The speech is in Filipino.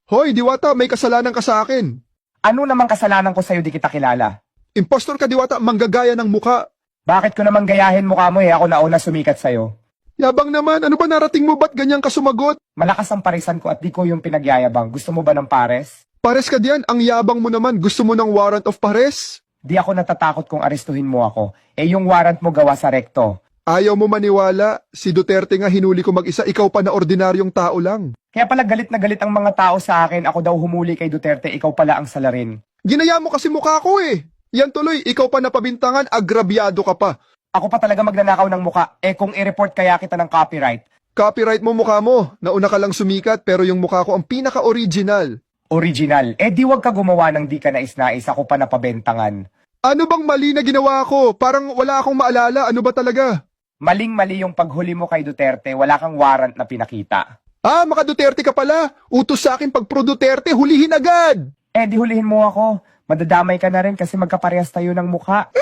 Hoy, Diwata, may kasalanan ka sa akin. Ano namang kasalanan ko sa'yo di kita kilala? Impostor ka, Diwata, manggagaya ng muka. Bakit ko naman gayahin mukha mo ako nauna sumikat sa'yo? Yabang naman, ano ba narating mo, ba't ganyan ka sumagot? Malakas ang parisan ko at di ko yung pinagyayabang. Gusto mo ba ng pares? Pares ka diyan, ang yabang mo naman, gusto mo ng warrant of pares? Di ako natatakot kung arestuhin mo ako. Yung warrant mo gawa sa rekto. Ayaw mo maniwala, si Duterte nga hinuli ko mag-isa, ikaw pa na ordinaryong tao lang. Kaya pala galit na galit ang mga tao sa akin. Ako daw humuli kay Duterte, ikaw pala ang salarin. Ginaya mo kasi mukha ko eh. Yan tuloy, ikaw pa napabintangan, agrabyado ka pa. Ako pa talaga magnanakaw ng muka. Kung i-report kaya kita ng copyright. Copyright mo mukha mo, nauna ka lang sumikat pero yung mukha ko ang pinaka-original. Original. Di wag ka gumawa ng di ka nais-nais. Ako pa napabentangan. Ano bang mali na ginawa ko? Parang wala akong maalala, ano ba talaga? Maling-mali yung paghuli mo kay Duterte. Wala kang warrant na pinakita. Ah, maka Duterte ka pala. Utos sa akin pag pro Duterte, hulihin agad. Di hulihin mo ako. Madadamay ka na rin kasi magkaparehas tayo ng mukha.